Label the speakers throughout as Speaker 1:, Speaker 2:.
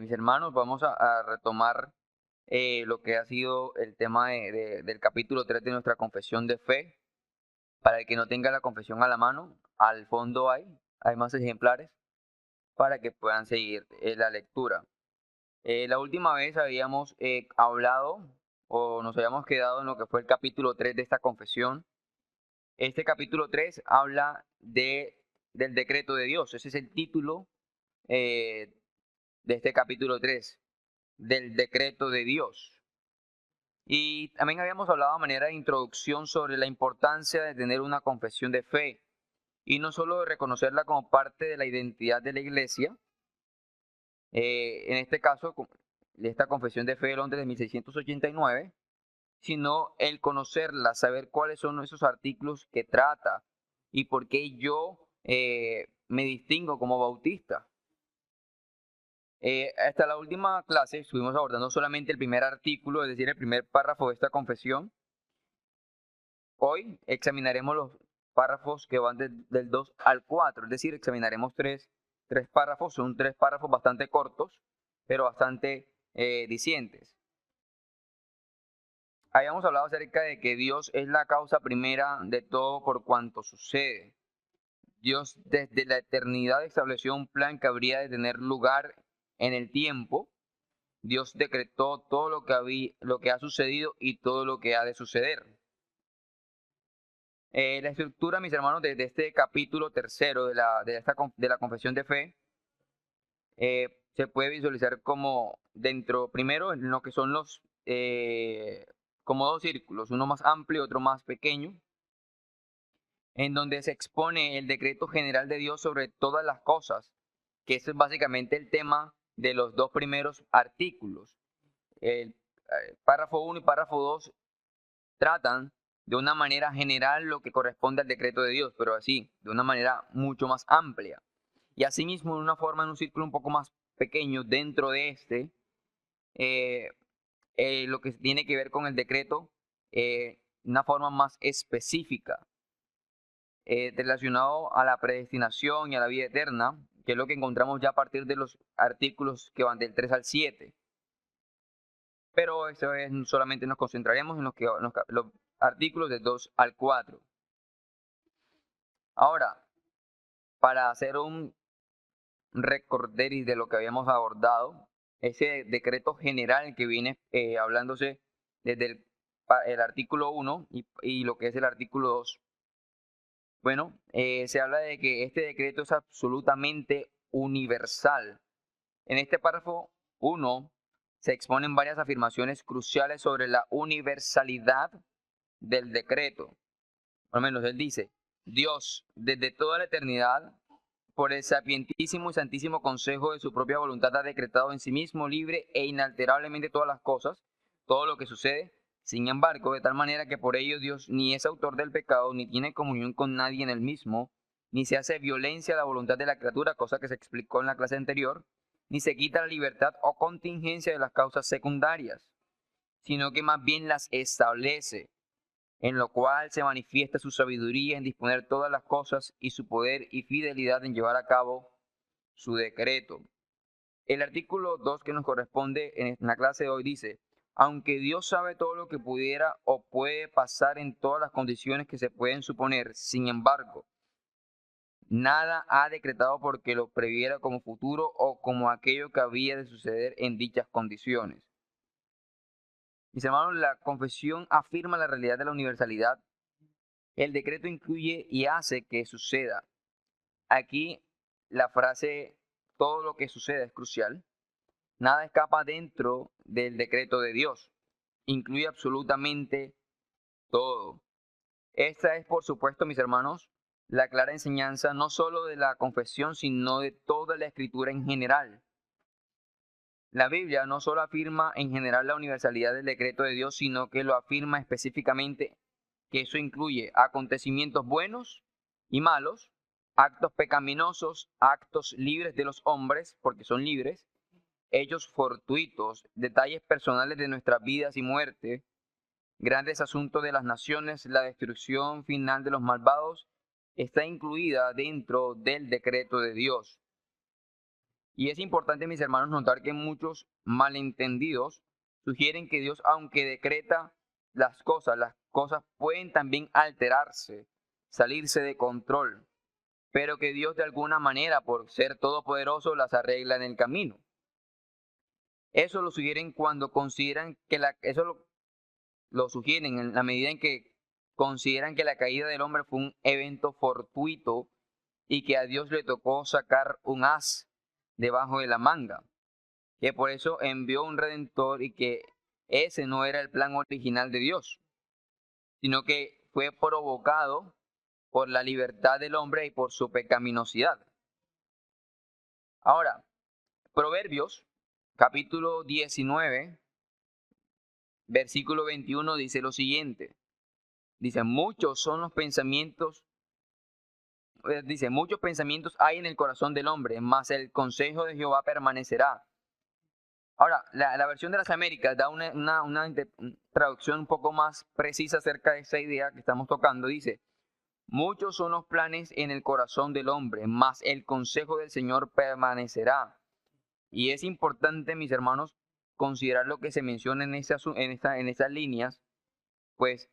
Speaker 1: Mis hermanos, vamos a retomar lo que ha sido el tema del capítulo 3 de nuestra confesión de fe. Para el que no tenga la confesión a la mano, al fondo hay más ejemplares para que puedan seguir la lectura. La última vez habíamos hablado o nos habíamos quedado en lo que fue el capítulo 3 de esta confesión. Este capítulo 3 habla del decreto de Dios. Ese es el título eh, de este capítulo 3, del decreto de Dios. Y también habíamos hablado de manera de introducción sobre la importancia de tener una confesión de fe y no solo de reconocerla como parte de la identidad de la iglesia, en este caso de esta confesión de fe de Londres de 1689, sino el conocerla, saber cuáles son esos artículos que trata y por qué yo me distingo como bautista. Hasta la última clase estuvimos abordando solamente el primer artículo, es decir, el primer párrafo de esta confesión. Hoy examinaremos los párrafos que van del 2 al 4, es decir, examinaremos tres párrafos, son tres párrafos bastante cortos, pero bastante dicientes. Habíamos hablado acerca de que Dios es la causa primera de todo por cuanto sucede. Dios desde la eternidad estableció un plan que habría de tener lugar en el tiempo. Dios decretó todo lo que ha sucedido y todo lo que ha de suceder. La estructura, mis hermanos, de este capítulo tercero de la confesión de fe, se puede visualizar como primero, en lo que son como dos círculos, uno más amplio y otro más pequeño, en donde se expone el decreto general de Dios sobre todas las cosas, que ese es básicamente el tema de los dos primeros artículos. El párrafo 1 y párrafo 2 tratan de una manera general lo que corresponde al decreto de Dios, pero así, de una manera mucho más amplia. Y asimismo, en un círculo un poco más pequeño dentro de eh, lo que tiene que ver con el decreto, una forma más específica, relacionado a la predestinación y a la vida eterna, que es lo que encontramos ya a partir de los artículos que van del 3 al 7. Pero eso es, solamente nos concentraremos en los artículos del 2 al 4. Ahora, para hacer un recorderis de lo que habíamos abordado, ese decreto general que viene hablándose desde el artículo 1 y lo que es el artículo 2. Bueno, se habla de que este decreto es absolutamente universal. En este párrafo 1 se exponen varias afirmaciones cruciales sobre la universalidad del decreto. Al menos él dice: Dios, desde toda la eternidad, por el sapientísimo y santísimo consejo de su propia voluntad, ha decretado en sí mismo libre e inalterablemente todas las cosas, todo lo que sucede. Sin embargo, de tal manera que por ello Dios ni es autor del pecado, ni tiene comunión con nadie en el mismo, ni se hace violencia a la voluntad de la criatura, cosa que se explicó en la clase anterior, ni se quita la libertad o contingencia de las causas secundarias, sino que más bien las establece, en lo cual se manifiesta su sabiduría en disponer todas las cosas y su poder y fidelidad en llevar a cabo su decreto. El artículo 2 que nos corresponde en la clase de hoy dice: aunque Dios sabe todo lo que pudiera o puede pasar en todas las condiciones que se pueden suponer, sin embargo, nada ha decretado porque lo previera como futuro o como aquello que había de suceder en dichas condiciones. Mis hermanos, la confesión afirma la realidad de la universalidad. El decreto incluye y hace que suceda. Aquí la frase todo lo que sucede es crucial. Nada escapa dentro del decreto de Dios. Incluye absolutamente todo. Esta es, por supuesto, mis hermanos, la clara enseñanza no solo de la confesión, sino de toda la escritura en general. La Biblia no solo afirma en general la universalidad del decreto de Dios, sino que lo afirma específicamente, que eso incluye acontecimientos buenos y malos, actos pecaminosos, actos libres de los hombres, porque son libres, hechos fortuitos, detalles personales de nuestras vidas y muerte, grandes asuntos de las naciones, la destrucción final de los malvados, está incluida dentro del decreto de Dios. Y es importante, mis hermanos, notar que muchos malentendidos sugieren que Dios, aunque decreta las cosas pueden también alterarse, salirse de control, pero que Dios de alguna manera, por ser todopoderoso, las arregla en el camino. Eso lo sugieren cuando consideran que lo sugieren en la medida en que consideran que la caída del hombre fue un evento fortuito y que a Dios le tocó sacar un as debajo de la manga, que por eso envió un redentor y que ese no era el plan original de Dios, sino que fue provocado por la libertad del hombre y por su pecaminosidad. Ahora, Proverbios, capítulo 19, versículo 21 dice lo siguiente. Dice, muchos pensamientos hay en el corazón del hombre, mas el consejo de Jehová permanecerá. Ahora, la versión de las Américas da una traducción un poco más precisa acerca de esa idea que estamos tocando. Dice, muchos son los planes en el corazón del hombre, mas el consejo del Señor permanecerá. Y es importante, mis hermanos, considerar lo que se menciona en esas líneas, pues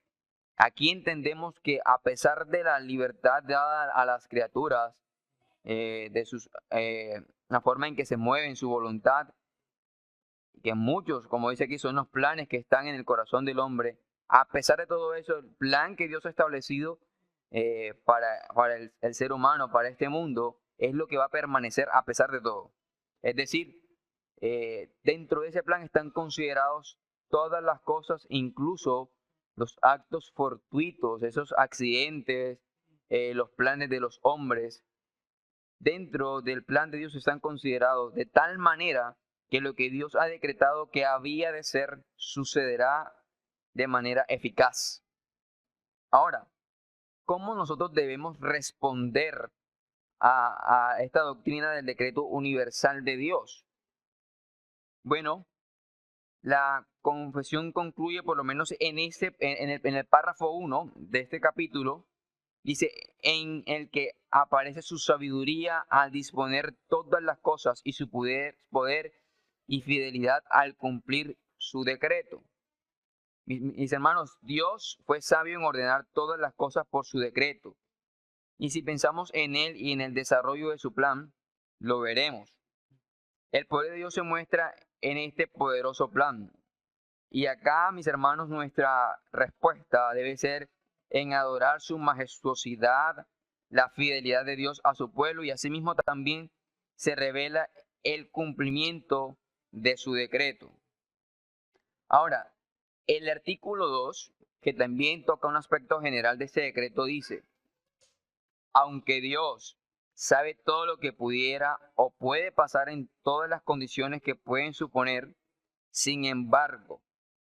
Speaker 1: aquí entendemos que a pesar de la libertad dada a las criaturas, la forma en que se mueven, su voluntad, que muchos, como dice aquí, son los planes que están en el corazón del hombre, a pesar de todo eso, el plan que Dios ha establecido para el ser humano, para este mundo, es lo que va a permanecer a pesar de todo. Es decir, dentro de ese plan están considerados todas las cosas, incluso los actos fortuitos, esos accidentes, los planes de los hombres. Dentro del plan de Dios están considerados de tal manera que lo que Dios ha decretado que había de ser sucederá de manera eficaz. Ahora, ¿cómo nosotros debemos responder a esta doctrina del decreto universal de Dios? Bueno, la confesión concluye, por lo menos en el párrafo 1 de este capítulo, dice, en el que aparece su sabiduría al disponer todas las cosas y su poder y fidelidad al cumplir su decreto. Mis hermanos, Dios fue sabio en ordenar todas las cosas por su decreto. Y si pensamos en Él y en el desarrollo de su plan, lo veremos. El poder de Dios se muestra en este poderoso plan. Y acá, mis hermanos, nuestra respuesta debe ser en adorar su majestuosidad, la fidelidad de Dios a su pueblo, y asimismo también se revela el cumplimiento de su decreto. Ahora, el artículo 2, que también toca un aspecto general de este decreto, dice, aunque Dios sabe todo lo que pudiera o puede pasar en todas las condiciones que pueden suponer, sin embargo,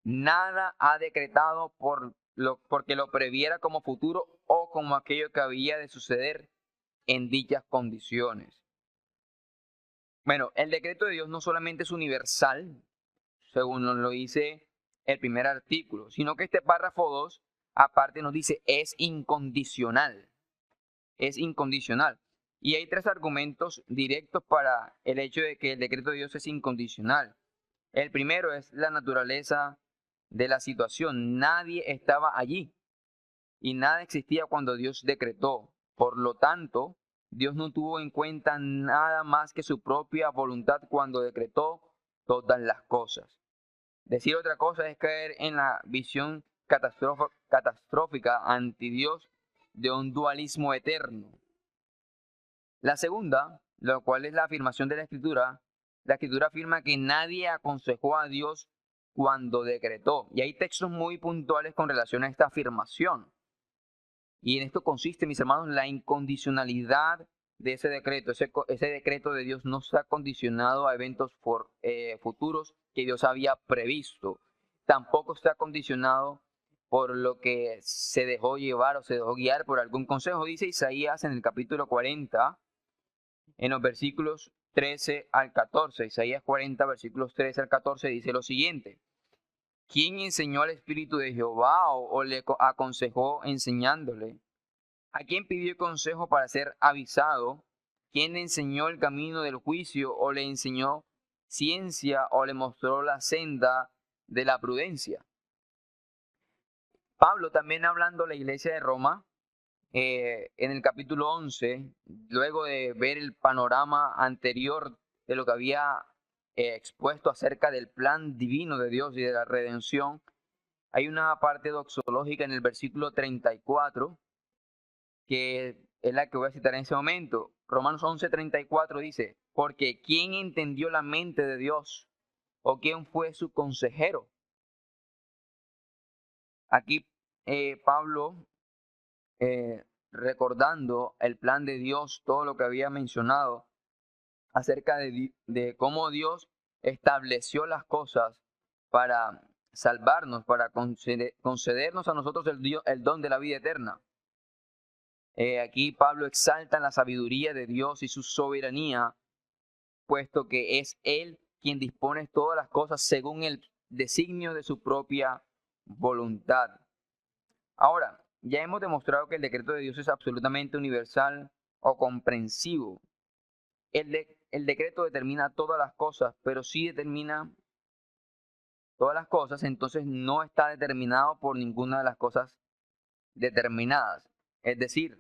Speaker 1: nada ha decretado porque lo previera como futuro o como aquello que había de suceder en dichas condiciones. Bueno, el decreto de Dios no solamente es universal, según nos lo dice el primer artículo, sino que este párrafo 2, aparte nos dice, es incondicional. Es incondicional. Y hay 3 argumentos directos para el hecho de que el decreto de Dios es incondicional. El primero es la naturaleza de la situación. Nadie estaba allí y nada existía cuando Dios decretó. Por lo tanto, Dios no tuvo en cuenta nada más que su propia voluntad cuando decretó todas las cosas. Decir otra cosa es caer en la visión catastrófica anti Dios de un dualismo eterno. La segunda, lo cual es la afirmación de la Escritura afirma que nadie aconsejó a Dios cuando decretó. Y hay textos muy puntuales con relación a esta afirmación. Y en esto consiste, mis hermanos, la incondicionalidad de ese decreto. Ese decreto de Dios no está condicionado a eventos futuros que Dios había previsto. Tampoco está condicionado por lo que se dejó llevar o se dejó guiar por algún consejo. Dice Isaías en el capítulo 40, en los versículos 13 al 14. Isaías 40, versículos 13 al 14 dice lo siguiente. ¿Quién enseñó al Espíritu de Jehová o le aconsejó enseñándole? ¿A quién pidió consejo para ser avisado? ¿Quién le enseñó el camino del juicio o le enseñó ciencia o le mostró la senda de la prudencia? Pablo también hablando a la iglesia de Roma, en el capítulo 11, luego de ver el panorama anterior de lo que había expuesto acerca del plan divino de Dios y de la redención, hay una parte doxológica en el versículo 34, que es la que voy a citar en ese momento. Romanos 11:34 dice, porque ¿quién entendió la mente de Dios? ¿O quién fue su consejero? Aquí Pablo, recordando el plan de Dios, todo lo que había mencionado acerca de cómo Dios estableció las cosas para salvarnos, para concedernos a nosotros el don de la vida eterna. Aquí Pablo exalta la sabiduría de Dios y su soberanía, puesto que es Él quien dispone todas las cosas según el designio de su propia voluntad. Ahora, ya hemos demostrado que el decreto de Dios es absolutamente universal o comprensivo. El decreto determina todas las cosas, pero si determina todas las cosas, entonces no está determinado por ninguna de las cosas determinadas. Es decir,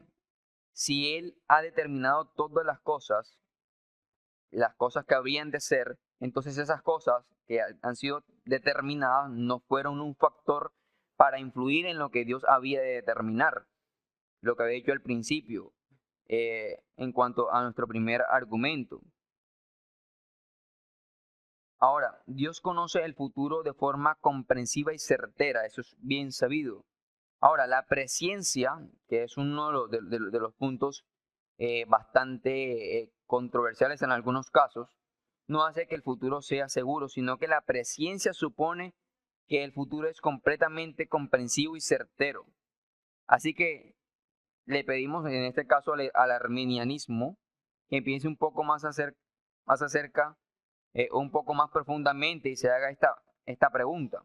Speaker 1: si Él ha determinado todas las cosas que habrían de ser, entonces esas cosas que han sido determinadas no fueron un factor para influir en lo que Dios había de determinar, lo que había dicho al principio, en cuanto a nuestro primer argumento. Ahora, Dios conoce el futuro de forma comprensiva y certera, eso es bien sabido. Ahora, la presciencia, que es uno de los puntos bastante controversiales en algunos casos, no hace que el futuro sea seguro, sino que la presciencia supone que el futuro es completamente comprensivo y certero. Así que le pedimos en este caso al arminianismo que piense un poco más acerca, un poco más profundamente y se haga esta pregunta,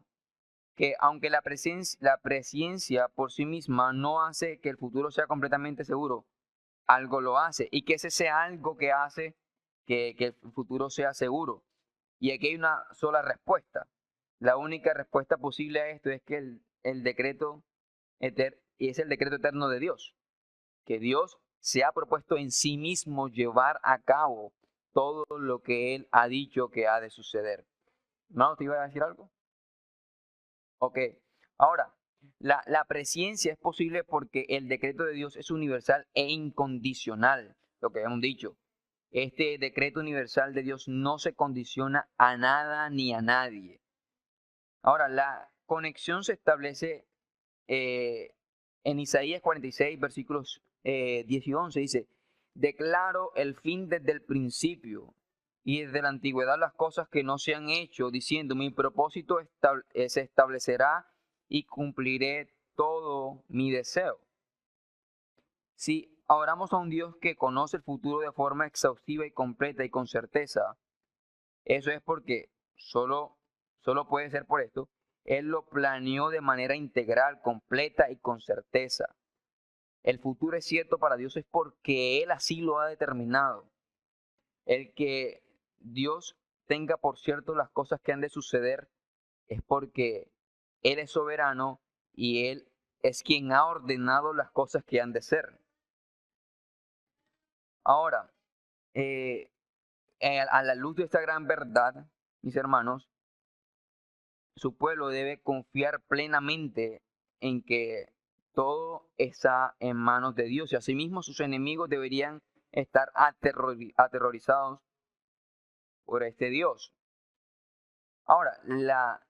Speaker 1: que aunque la presciencia por sí misma no hace que el futuro sea completamente seguro, algo lo hace, y que ese sea algo que hace que el futuro sea seguro. Y aquí hay una sola respuesta. La única respuesta posible a esto es que el decreto es el decreto eterno de Dios, que Dios se ha propuesto en sí mismo llevar a cabo todo lo que Él ha dicho que ha de suceder. ¿No? ¿Te iba a decir algo? Ok. Ahora, la presciencia es posible porque el decreto de Dios es universal e incondicional, lo que hemos dicho. Este decreto universal de Dios no se condiciona a nada ni a nadie. Ahora, la conexión se establece en Isaías 46, versículos 10 y 11. Dice, declaro el fin desde el principio y desde la antigüedad las cosas que no se han hecho, diciendo, mi propósito se establecerá y cumpliré todo mi deseo. Si oramos a un Dios que conoce el futuro de forma exhaustiva y completa y con certeza, eso es porque solo puede ser por esto. Él lo planeó de manera integral, completa y con certeza. El futuro es cierto para Dios es porque Él así lo ha determinado. El que Dios tenga por cierto las cosas que han de suceder es porque Él es soberano y Él es quien ha ordenado las cosas que han de ser. Ahora, a la luz de esta gran verdad, mis hermanos, su pueblo debe confiar plenamente en que todo está en manos de Dios y asimismo sus enemigos deberían estar aterrorizados por este Dios. Ahora,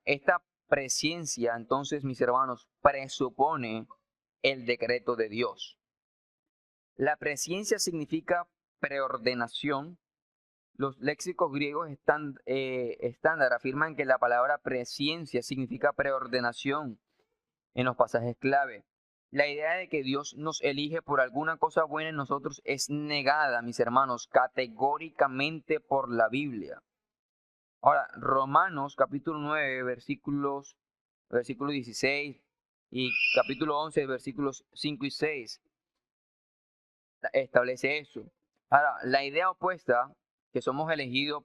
Speaker 1: esta presciencia, entonces, mis hermanos, presupone el decreto de Dios. La presciencia significa preordenación. Los léxicos griegos estándar afirman que la palabra presciencia significa preordenación en los pasajes clave. La idea de que Dios nos elige por alguna cosa buena en nosotros es negada, mis hermanos, categóricamente por la Biblia. Ahora, Romanos capítulo 9, versículo 16 y capítulo 11, versículos 5 y 6 establece eso. Ahora, la idea opuesta, que somos elegidos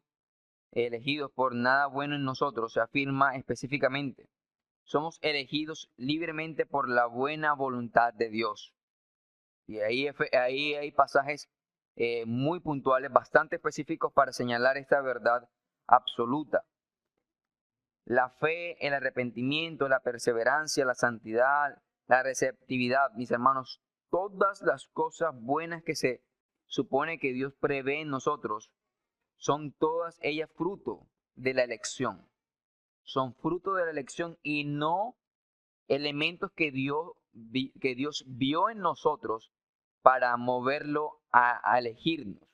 Speaker 1: por nada bueno en nosotros, se afirma específicamente. Somos elegidos libremente por la buena voluntad de Dios. Y ahí hay pasajes muy puntuales, bastante específicos para señalar esta verdad absoluta. La fe, el arrepentimiento, la perseverancia, la santidad, la receptividad, mis hermanos, todas las cosas buenas que se supone que Dios prevé en nosotros, son todas ellas fruto de la elección. Son fruto de la elección y no elementos que Dios vio en nosotros para moverlo a elegirnos.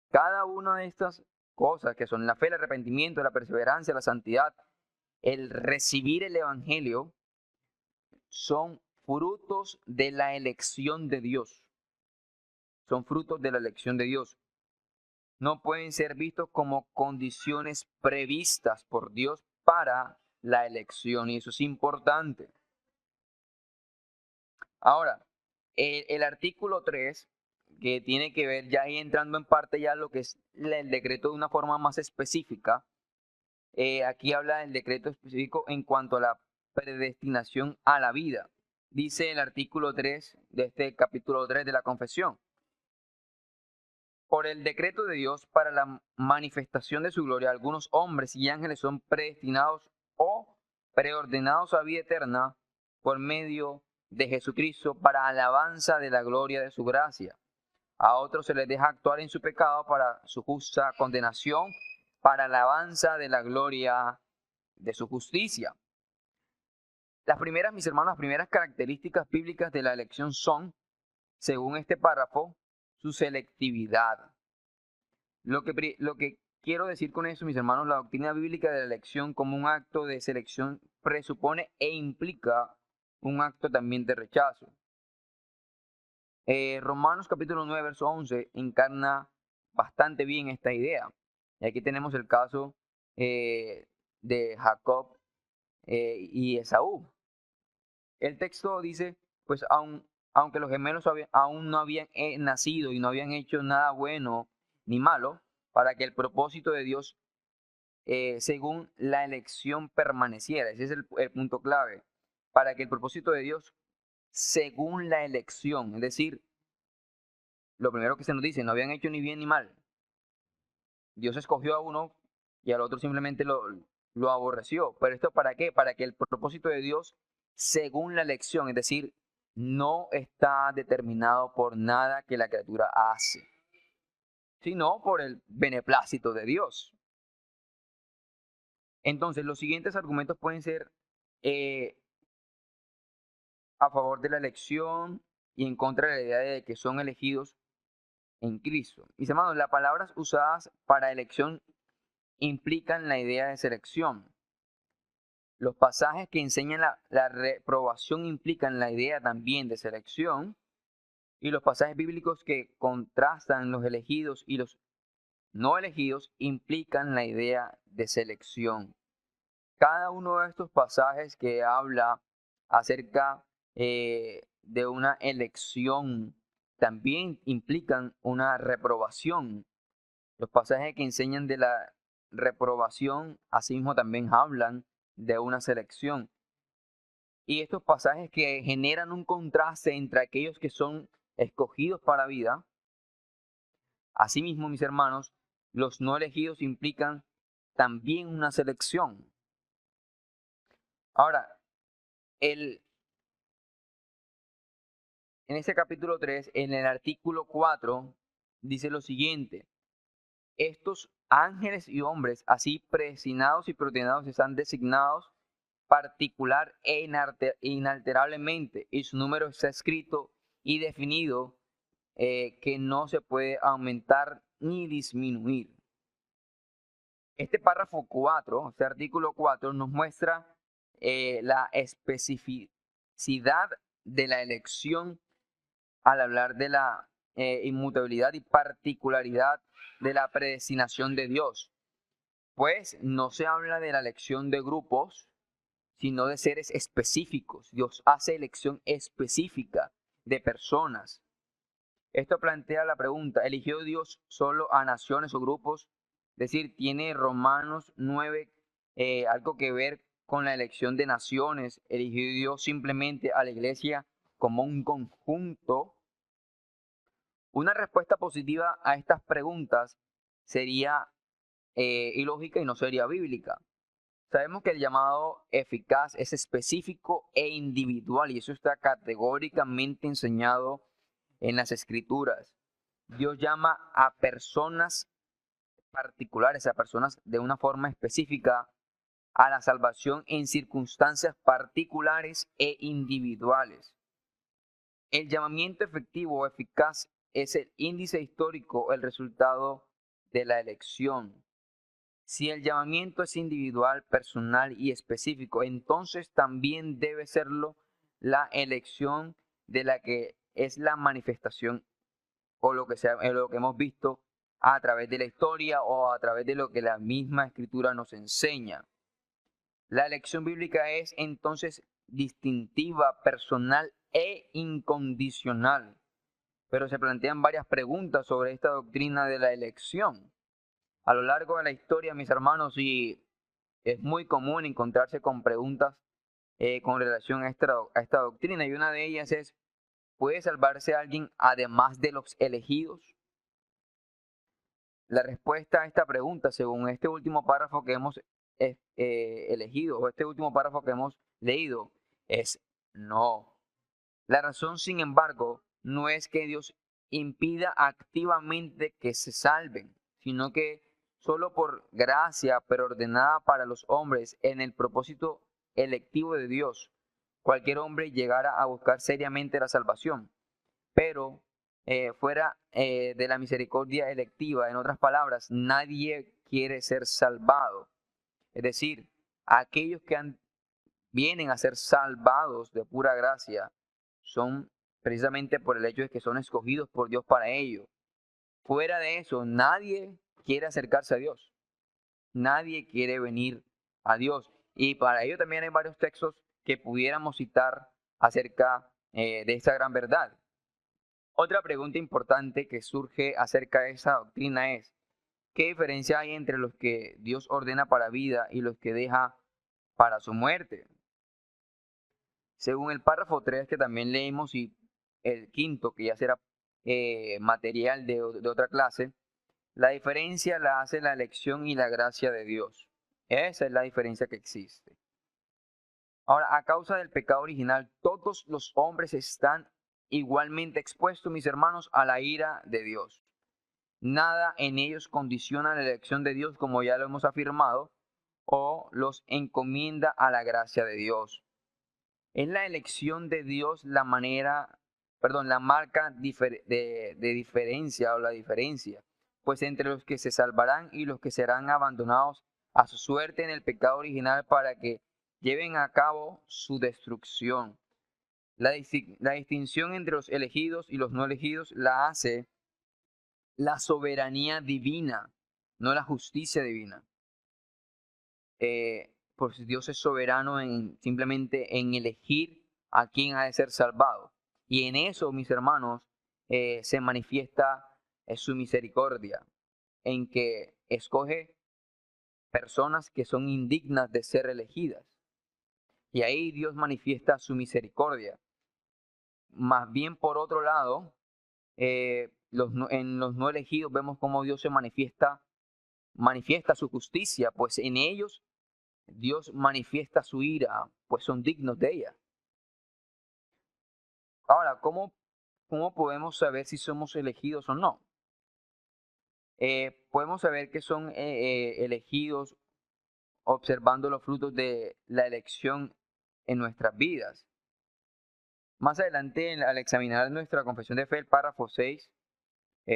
Speaker 1: Cada una de estas cosas que son la fe, el arrepentimiento, la perseverancia, la santidad, el recibir el Evangelio, son frutos de la elección de Dios. Son frutos de la elección de Dios. No pueden ser vistos como condiciones previstas por Dios para la elección, y eso es importante. Ahora, el artículo 3, que tiene que ver ya ahí entrando en parte ya lo que es el decreto de una forma más específica, aquí habla del decreto específico en cuanto a la predestinación a la vida. Dice el artículo 3 de este capítulo 3 de la confesión. Por el decreto de Dios para la manifestación de su gloria, algunos hombres y ángeles son predestinados o preordenados a vida eterna por medio de Jesucristo para alabanza de la gloria de su gracia. A otros se les deja actuar en su pecado para su justa condenación, para alabanza de la gloria de su justicia. Las primeras, mis hermanos, las primeras características bíblicas de la elección son, según este párrafo, su selectividad. Lo que quiero decir con eso, mis hermanos, la doctrina bíblica de la elección como un acto de selección presupone e implica un acto también de rechazo. Romanos capítulo 9, verso 11 encarna bastante bien esta idea. Y aquí tenemos el caso de Jacob y Esaú. El texto dice, pues aunque los gemelos aún no habían nacido y no habían hecho nada bueno ni malo, para que el propósito de Dios, según la elección, permaneciera. Ese es el punto clave. Para que el propósito de Dios, según la elección, es decir, lo primero que se nos dice, no habían hecho ni bien ni mal. Dios escogió a uno y al otro simplemente lo aborreció. ¿Pero esto para qué? Para que el propósito de Dios, según la elección, es decir, no está determinado por nada que la criatura hace, sino por el beneplácito de Dios. Entonces, los siguientes argumentos pueden ser a favor de la elección y en contra de la idea de que son elegidos en Cristo. Mis hermanos, las palabras usadas para elección implican la idea de selección. Los pasajes que enseñan la reprobación implican la idea también de selección. Y los pasajes bíblicos que contrastan los elegidos y los no elegidos implican la idea de selección. Cada uno de estos pasajes que habla acerca de una elección también implican una reprobación. Los pasajes que enseñan de la reprobación, asimismo también hablan de una selección. Y estos pasajes que generan un contraste entre aquellos que son escogidos para vida, asimismo, mis hermanos, los no elegidos implican también una selección. Ahora, en este capítulo 3, en el artículo 4, dice lo siguiente: estos ángeles y hombres, así predestinados y preordenados, están designados particular e inalterablemente, y su número está escrito y definido, que no se puede aumentar ni disminuir. Este párrafo 4, este artículo 4, nos muestra la especificidad de la elección al hablar de la inmutabilidad y particularidad de la predestinación de Dios. Pues no se habla de la elección de grupos, sino de seres específicos. Dios hace elección específica de personas. Esto plantea la pregunta, ¿eligió Dios solo a naciones o grupos? Es decir, ¿tiene Romanos 9 algo que ver con la elección de naciones? ¿Eligió Dios simplemente a la iglesia como un conjunto? Una respuesta positiva a estas preguntas sería ilógica y no sería bíblica. Sabemos que el llamado eficaz es específico e individual y eso está categóricamente enseñado en las Escrituras. Dios llama a personas particulares, a personas de una forma específica a la salvación en circunstancias particulares e individuales. El llamamiento efectivo o eficaz es el índice histórico, el resultado de la elección. Si el llamamiento es individual, personal y específico, entonces también debe serlo la elección de la que es la manifestación o lo que hemos visto a través de la historia o a través de lo que la misma escritura nos enseña. La elección bíblica es entonces distintiva, personal e incondicional, pero se plantean varias preguntas sobre esta doctrina de la elección. A lo largo de la historia, mis hermanos, y es muy común encontrarse con preguntas con relación a esta doctrina, y una de ellas es, ¿puede salvarse alguien además de los elegidos? La respuesta a esta pregunta, según este último párrafo que hemos elegido, o este último párrafo que hemos leído, es no. La razón, sin embargo, no es que Dios impida activamente que se salven, sino que solo por gracia preordenada para los hombres en el propósito electivo de Dios, cualquier hombre llegara a buscar seriamente la salvación. Pero fuera de la misericordia electiva, en otras palabras, nadie quiere ser salvado. Es decir, aquellos que vienen a ser salvados de pura gracia son precisamente por el hecho de que son escogidos por Dios para ello. Fuera de eso, nadie quiere acercarse a Dios. Nadie quiere venir a Dios. Y para ello también hay varios textos que pudiéramos citar acerca de esta gran verdad. Otra pregunta importante que surge acerca de esa doctrina es, ¿qué diferencia hay entre los que Dios ordena para vida y los que deja para su muerte? Según el párrafo 3 que también leímos y el quinto que ya será material de otra clase, la diferencia la hace la elección y la gracia de Dios. Esa es la diferencia que existe. Ahora, a causa del pecado original, todos los hombres están igualmente expuestos, mis hermanos, a la ira de Dios. Nada en ellos condiciona la elección de Dios, como ya lo hemos afirmado, o los encomienda a la gracia de Dios. Es la elección de Dios la marca de diferencia o la diferencia, pues entre los que se salvarán y los que serán abandonados a su suerte en el pecado original para que lleven a cabo su destrucción. La distinción entre los elegidos y los no elegidos la hace la soberanía divina, no la justicia divina. Pues Dios es soberano simplemente en elegir a quién ha de ser salvado. Y en eso, mis hermanos, se manifiesta su misericordia, en que escoge personas que son indignas de ser elegidas. Y ahí Dios manifiesta su misericordia. Más bien, por otro lado, en los no elegidos vemos cómo Dios se manifiesta su justicia, pues en ellos Dios manifiesta su ira, pues son dignos de ella. Ahora, ¿cómo podemos saber si somos elegidos o no? Podemos saber que son elegidos observando los frutos de la elección en nuestras vidas. Más adelante, al examinar nuestra confesión de fe, el párrafo 6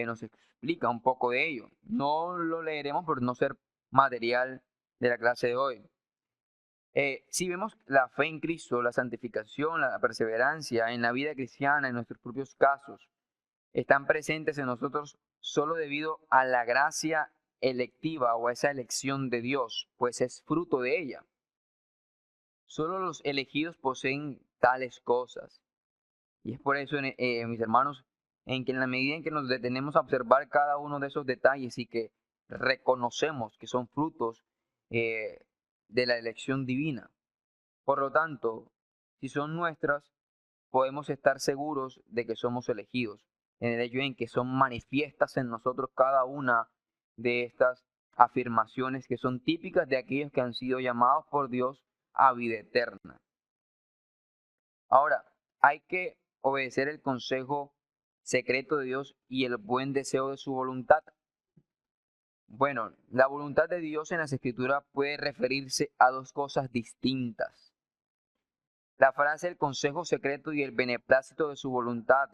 Speaker 1: nos explica un poco de ello. No lo leeremos por no ser material de la clase de hoy. Si vemos la fe en Cristo, la santificación, la perseverancia en la vida cristiana, en nuestros propios casos, están presentes en nosotros solo debido a la gracia electiva o a esa elección de Dios, pues es fruto de ella. Solo los elegidos poseen tales cosas. Y es por eso, mis hermanos, en que en la medida en que nos detenemos a observar cada uno de esos detalles y que reconocemos que son frutos eh, de la elección divina. Por lo tanto, si son nuestras, podemos estar seguros de que somos elegidos, en el hecho en que son manifiestas en nosotros cada una de estas afirmaciones que son típicas de aquellos que han sido llamados por Dios a vida eterna. Ahora, hay que obedecer el consejo secreto de Dios y el buen deseo de su voluntad. Bueno, la voluntad de Dios en las Escrituras puede referirse a dos cosas distintas. La frase el consejo secreto y el beneplácito de su voluntad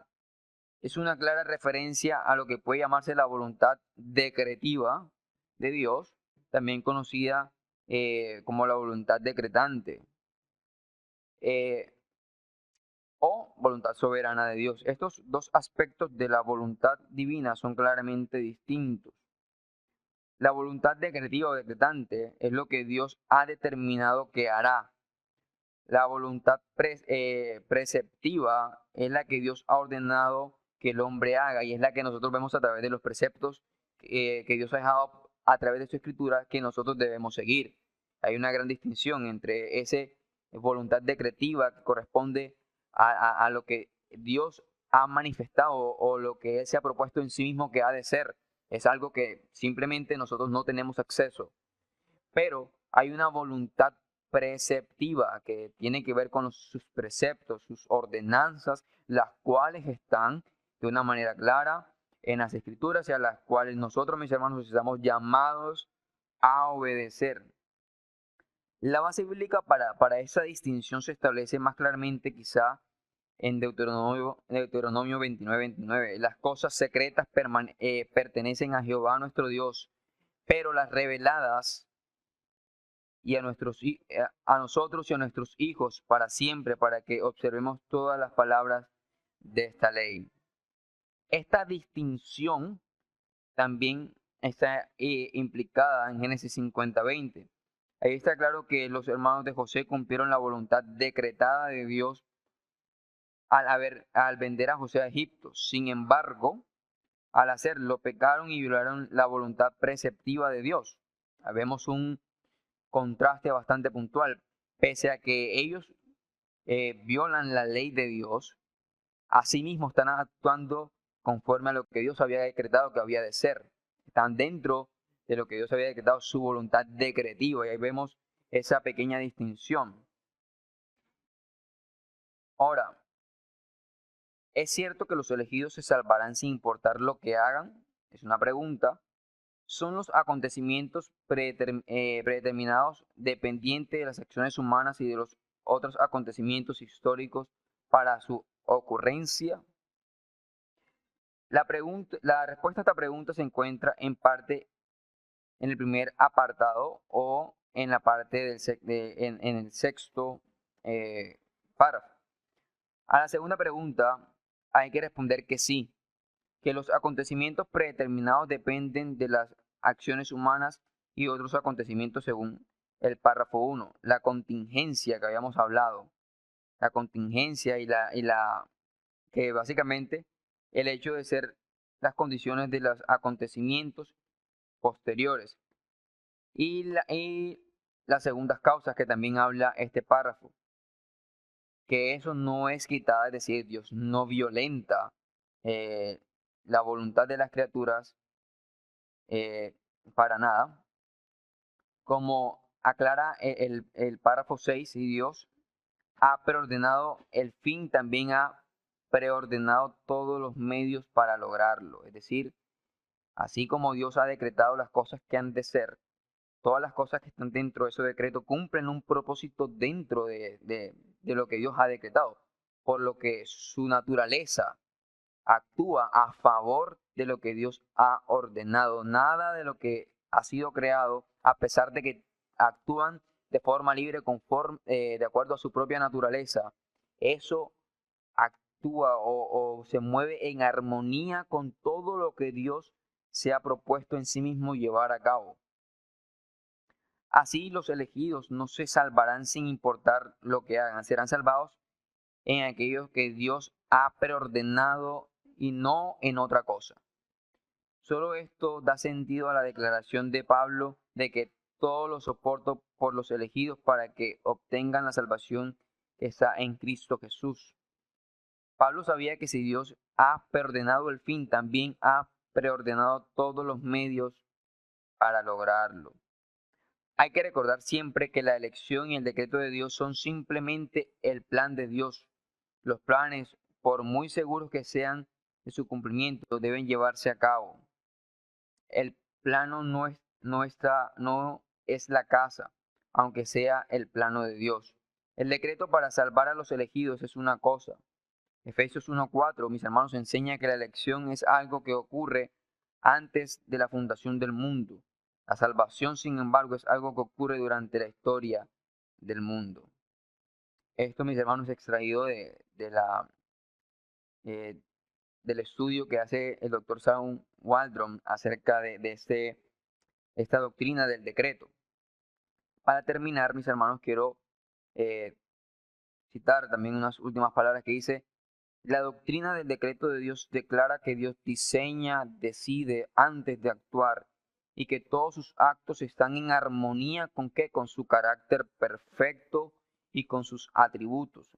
Speaker 1: es una clara referencia a lo que puede llamarse la voluntad decretiva de Dios, también conocida como la voluntad decretante o voluntad soberana de Dios. Estos dos aspectos de la voluntad divina son claramente distintos. La voluntad decretiva o decretante es lo que Dios ha determinado que hará. La voluntad preceptiva es la que Dios ha ordenado que el hombre haga y es la que nosotros vemos a través de los preceptos que Dios ha dejado a través de su escritura que nosotros debemos seguir. Hay una gran distinción entre esa voluntad decretiva que corresponde a lo que Dios ha manifestado o lo que Él se ha propuesto en sí mismo que ha de ser. Es algo que simplemente nosotros no tenemos acceso. Pero hay una voluntad preceptiva que tiene que ver con sus preceptos, sus ordenanzas, las cuales están de una manera clara en las escrituras y a las cuales nosotros, mis hermanos, estamos llamados a obedecer. La base bíblica para esa distinción se establece más claramente quizá en Deuteronomio 29:29. Las cosas secretas pertenecen a Jehová nuestro Dios, pero las reveladas y a nosotros y a nuestros hijos para siempre, para que observemos todas las palabras de esta ley. Esta distinción también está implicada en Génesis 50:20. Ahí está claro que los hermanos de José cumplieron la voluntad decretada de Dios al vender a José a Egipto. Sin embargo, al hacerlo, pecaron y violaron la voluntad preceptiva de Dios. Vemos un contraste bastante puntual. Pese a que ellos violan la ley de Dios, asimismo están actuando conforme a lo que Dios había decretado que había de ser. Están dentro de lo que Dios había decretado, su voluntad decretiva. Y ahí vemos esa pequeña distinción. Ahora, ¿es cierto que los elegidos se salvarán sin importar lo que hagan? Es una pregunta. Son los acontecimientos predeterminados dependientes de las acciones humanas y de los otros acontecimientos históricos para su ocurrencia. La respuesta a esta pregunta se encuentra en parte en el primer apartado o en la parte en el sexto párrafo. A la segunda pregunta hay que responder que sí, que los acontecimientos predeterminados dependen de las acciones humanas y otros acontecimientos según el párrafo 1. La contingencia que habíamos hablado, la contingencia que básicamente el hecho de ser las condiciones de los acontecimientos posteriores y las segundas causas que también habla este párrafo, que eso no es quitada, es decir, Dios no violenta eh, la voluntad de las criaturas para nada, como aclara el párrafo 6, y Dios ha preordenado el fin, también ha preordenado todos los medios para lograrlo. Es decir, así como Dios ha decretado las cosas que han de ser, todas las cosas que están dentro de ese decreto cumplen un propósito dentro de lo que Dios ha decretado, por lo que su naturaleza actúa a favor de lo que Dios ha ordenado. Nada de lo que ha sido creado, a pesar de que actúan de forma libre, de acuerdo a su propia naturaleza, eso actúa o se mueve en armonía con todo lo que Dios se ha propuesto en sí mismo llevar a cabo. Así los elegidos no se salvarán sin importar lo que hagan, serán salvados en aquellos que Dios ha preordenado y no en otra cosa. Solo esto da sentido a la declaración de Pablo de que todo lo soporto por los elegidos para que obtengan la salvación que está en Cristo Jesús. Pablo sabía que si Dios ha preordenado el fin, también ha preordenado todos los medios para lograrlo. Hay que recordar siempre que la elección y el decreto de Dios son simplemente el plan de Dios. Los planes, por muy seguros que sean de su cumplimiento, deben llevarse a cabo. El plano no es la casa, aunque sea el plano de Dios. El decreto para salvar a los elegidos es una cosa. Efesios 1:4, mis hermanos, enseña que la elección es algo que ocurre antes de la fundación del mundo. La salvación, sin embargo, es algo que ocurre durante la historia del mundo. Esto, mis hermanos, es extraído eh, del estudio que hace el doctor Sam Waldron acerca de esta doctrina del decreto. Para terminar, mis hermanos, quiero eh, citar también unas últimas palabras que dice: la doctrina del decreto de Dios declara que Dios diseña, decide antes de actuar y que todos sus actos están en armonía con ¿qué? Con su carácter perfecto y con sus atributos.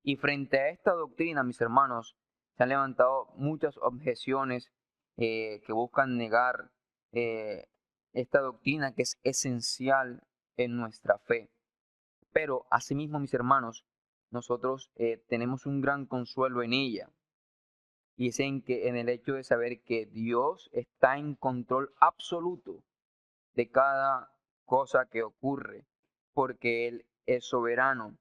Speaker 1: Y frente a esta doctrina, mis hermanos, se han levantado muchas objeciones que buscan negar eh, esta doctrina que es esencial en nuestra fe. Pero asimismo, mis hermanos, nosotros tenemos un gran consuelo en ella. Y es en el hecho de saber que Dios está en control absoluto de cada cosa que ocurre, porque Él es soberano.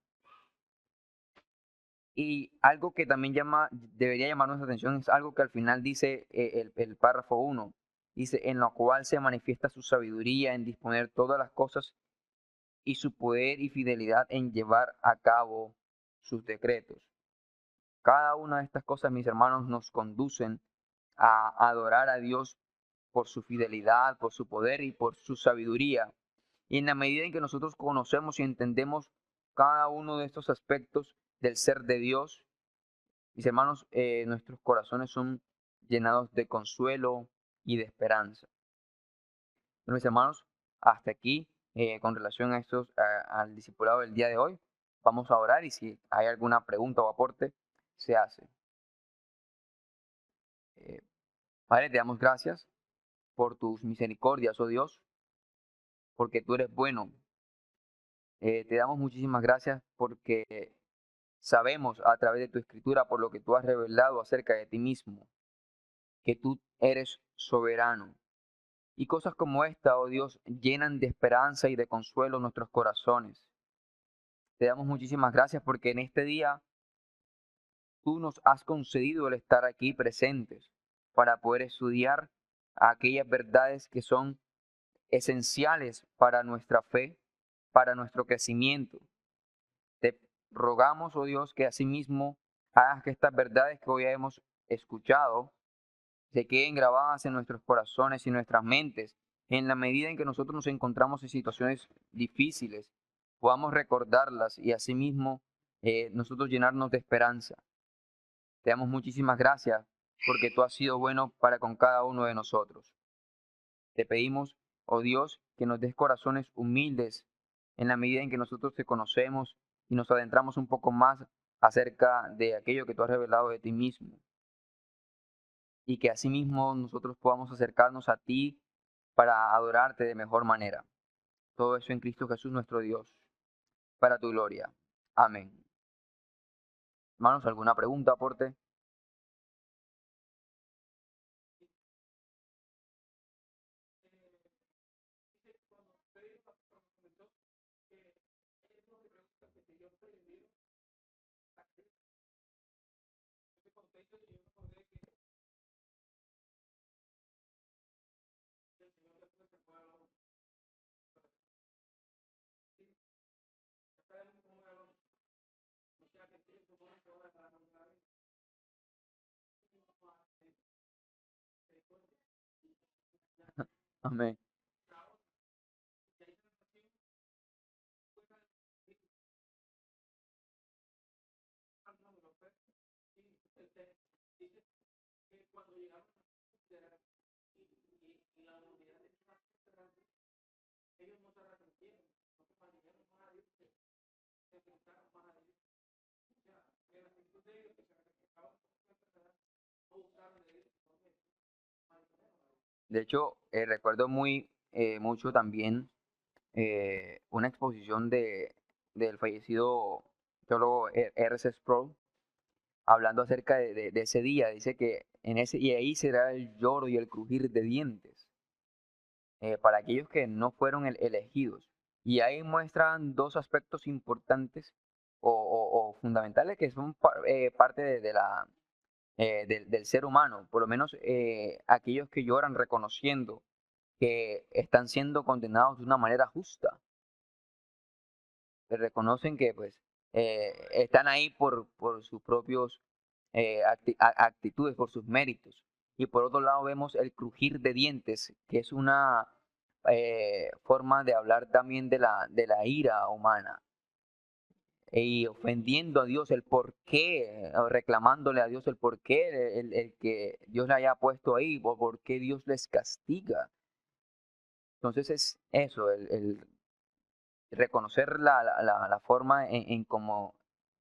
Speaker 1: Y algo que también debería llamar nuestra atención es algo que al final dice el párrafo 1. Dice, en lo cual se manifiesta su sabiduría en disponer todas las cosas y su poder y fidelidad en llevar a cabo sus decretos. Cada una de estas cosas, mis hermanos, nos conducen a adorar a Dios por su fidelidad, por su poder y por su sabiduría. Y en la medida en que nosotros conocemos y entendemos cada uno de estos aspectos del ser de Dios, mis hermanos, nuestros corazones son llenados de consuelo y de esperanza. Bueno, mis hermanos, hasta aquí con relación a al discipulado del día de hoy. Vamos a orar y si hay alguna pregunta o aporte, se hace. Eh, Padre, te damos gracias por tus misericordias, oh Dios, porque tú eres bueno. Te damos muchísimas gracias porque sabemos a través de tu escritura, por lo que tú has revelado acerca de ti mismo, que tú eres soberano. Y cosas como esta, oh Dios, llenan de esperanza y de consuelo nuestros corazones. Te damos muchísimas gracias porque en este día tú nos has concedido el estar aquí presentes para poder estudiar aquellas verdades que son esenciales para nuestra fe, para nuestro crecimiento. Te rogamos, oh Dios, que asimismo hagas que estas verdades que hoy hemos escuchado se queden grabadas en nuestros corazones y nuestras mentes. En la medida en que nosotros nos encontramos en situaciones difíciles, podamos recordarlas y asimismo nosotros llenarnos de esperanza. Te damos muchísimas gracias porque tú has sido bueno para con cada uno de nosotros. Te pedimos, oh Dios, que nos des corazones humildes en la medida en que nosotros te conocemos y nos adentramos un poco más acerca de aquello que tú has revelado de ti mismo. Y que asimismo nosotros podamos acercarnos a ti para adorarte de mejor manera. Todo eso en Cristo Jesús nuestro Dios, para tu gloria. Amén. Hermanos, ¿alguna pregunta, aporte? Amén. De hecho, recuerdo mucho también una exposición del fallecido teólogo R.C. Sproul, hablando acerca de ese día. Dice que y ahí será el lloro y el crujir de dientes para aquellos que no fueron elegidos. Y ahí muestran dos aspectos importantes o fundamentales que son parte del ser humano, por lo menos aquellos que lloran reconociendo que están siendo condenados de una manera justa, que reconocen que pues están ahí por sus propios actitudes, por sus méritos. Y por otro lado vemos el crujir de dientes, que es una forma de hablar también de la ira humana y ofendiendo a Dios el por qué, o reclamándole a Dios el por qué el que Dios le haya puesto ahí, o por qué Dios les castiga. Entonces es eso, el reconocer la forma en cómo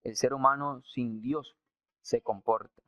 Speaker 1: el ser humano sin Dios se comporta.